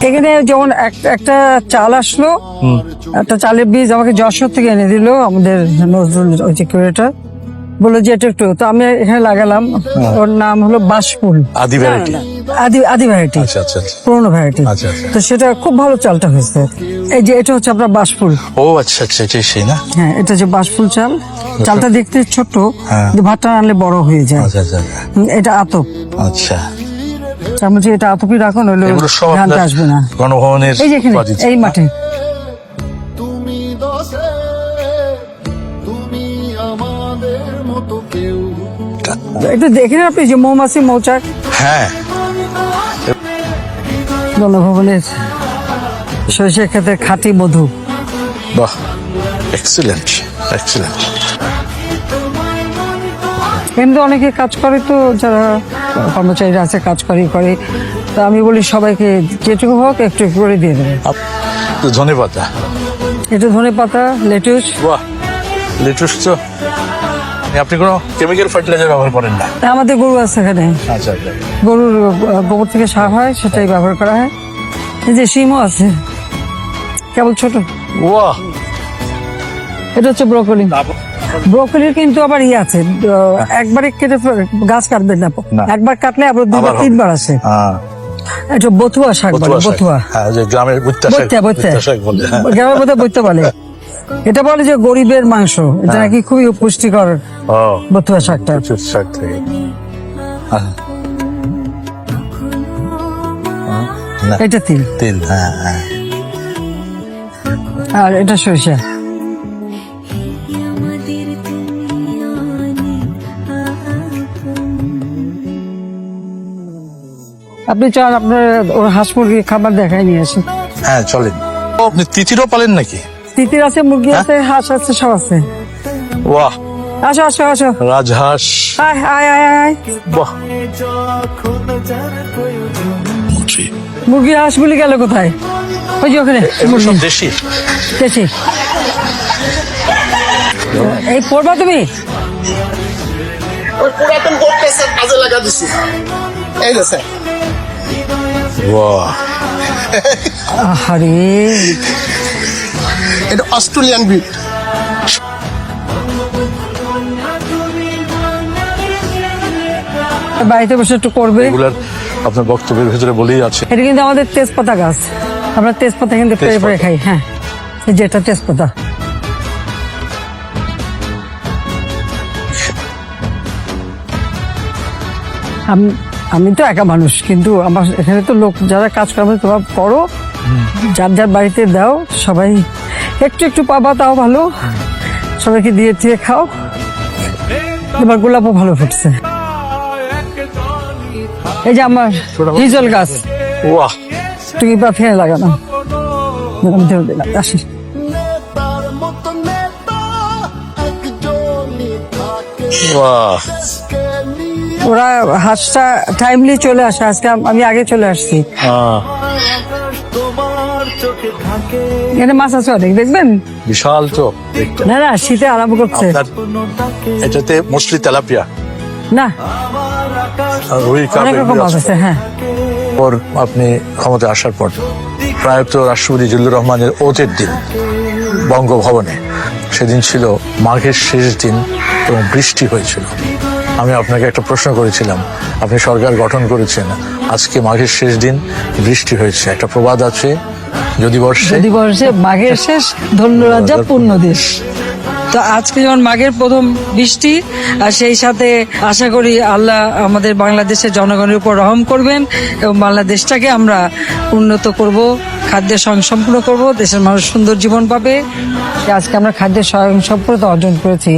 এখানে যেমন একটা চাল আসলো, একটা চালের বীজ আমাকে যশোর থেকে এনে দিল আমাদের নজরুল ওই যে কিউরেটর, বললো যে এটা একটু, তো আমি এখানে লাগালাম। ওর নাম হলো বাঁশফুল, আদি ভ্যারাইটি। আদি ভ্যারাইটি, আচ্ছা আচ্ছা আচ্ছা। পুরোনো ভ্যারাইটি। আচ্ছা, আচ্ছা। তো সেটা খুব ভালো চালটা হয়েছে। এই যে এটা হচ্ছে আপনার বাঁশফুল। ও আচ্ছা আচ্ছা, এটাই সেই না? হ্যাঁ, এটা যে বাঁশফুল চাল। চালটা দেখতে ছোট, কিন্তু ভাতটা আনলে বড় হয়ে যায়। আচ্ছা আচ্ছা এটা আতপ। আচ্ছা। চামচে এটা আতপই রাখুন, নইলে এগুলো সব ঘ্রাণটা আপনার আসবে না। গণভবনের এই যে এখানে, উৎপাদিত। এই মাঠে। একটু দেখেন আপনি যে মৌমাছি মৌচাক, হ্যাঁ, গণভবনের সরিষার ক্ষেত্রে খাঁটি মধু। বাহ, এক্সিলেন্ট এক্সিলেন্ট। এমনি অনেকে কাজ করে, তো যারা কর্মচারীরা আছে কাজ করে। তো আমি বলি সবাইকে যেটুকু হোক একটু একটু করে দিয়ে দেবেন। ধনে পাতা, এটা ধনে পাতা, লেটুস। বাহ, লেটুস। তো আপনি কোনো কেমিক্যাল ফার্টিলাইজার ব্যবহার করেন না? আমাদের গরু আছে এখানে, আচ্ছা আচ্ছা। গরুর গোবর থেকে সার হয়, সেটাই ব্যবহার করা হয়। এই যে শিমও আছে, কেবল ছোট। বাহ, এটা হচ্ছে ব্রোকলি। ব্রোকলির কিন্তু আবার আছে, একবারে কেটে গাছ কাটবেন না, একবার কাটলে আবার দুবার তিনবার আসে। এটা বথুয়া শাক বলে, বথুয়া। হ্যাঁ, যে গ্রামের বৈত্যা শাক বলে। গ্রামের মধ্যে বৈত্যা বলে। এটা বলে যে গরিবের মাংস, এটা নাকি খুবই পুষ্টিকর বথুয়া শাকটা। শাক থেকে এটা তিল, তেল। হ্যাঁ হ্যাঁ। আর এটা সরিষা। আপনি চান আপনার ওর হাঁস মুরগি খাবার দেখাই নিয়ে আসেন। হ্যাঁ চলেন। আপনি তিতিরও পালেন নাকি? তিতির আছে, মুরগি আছে, হাঁস আছে, সব আছে। বাহ, আসো আসো আসো, রাজহাঁস। আয় আয় আয় আয়। বাহ, মুরগি হাঁসগুলি গেল কোথায়? ওই যে ওখানে এগুলো সব দেশি। দেশি। এই পড়বা তুমি? ওই পুরাতন বোর্ডটা স্যার কাজে লাগা দিছি। এই যে স্যার। বাহ, আরে এটা অস্ট্রেলিয়ান ব্রিড। বাড়িতে বসে একটু করবে। এগুলার আপনার বক্তব্যের ভিতরে বলেই আছে। এটা কিন্তু আমাদের তেজপাতা গাছ, আমরা তেজপাতা কিন্তু পেরে পেরে খাই। হ্যাঁ, এই যে এটা তেজপাতা। আমি তো একা মানুষ, কিন্তু আমার এখানে তো লোক যারা কাজ করবে, তোমরা করো, যার যার বাড়িতে দাও, সবাই একটু একটু পাবা, তাও ভালো। সবাইকে দিয়ে দিয়ে খাও। এবার গোলাপও ভালো ফুটছে। এই যে আমার হিজল গাছ, বাহ, তুমি ফেলে লাগানো। আসি, বাহ। ওরা হাঁসটা টাইমলি চলে আসে, আজকে আমি আগে চলে আসছি। এখানে মাছ আছে অনেক, দেখবেন বিশাল তো দেখতে। না না, শীতে আরাম করছে। আপনার এটাতে মোস্টলি তেলাপিয়া না, আর রুই অনেক রকম মাছ কাপ। আছে। হ্যাঁ, পর আপনি ক্ষমতা আসার পর প্রয়াত রাষ্ট্রপতি জিল্লুর রহমানের ওতের দিন বঙ্গভবনে, সেদিন ছিল মাঘের শেষ দিন এবং বৃষ্টি হয়েছিল। আমি আপনাকে একটা প্রশ্ন করেছিলাম, আপনি সরকার গঠন করেছেন, আজকে মাঘের শেষ দিন, বৃষ্টি হয়েছে, একটা প্রবাদ আছে, যদি বর্ষে মাঘের শেষ ধন্যরাজ্যা পূর্ণ দেশ। তো আজকে যেমন মাঘের প্রথম বৃষ্টি, আর সেই সাথে আশা করি আল্লাহ আমাদের বাংলাদেশের জনগণের উপর রহম করবেন এবং বাংলাদেশটাকে আমরা উন্নত করব, খাদ্যের স্বয়ংসম্পূর্ণ করব, দেশের মানুষ সুন্দর জীবন পাবে। আজকে আমরা খাদ্যের স্বয়ংসম্পূর্ণতা অর্জন করেছি।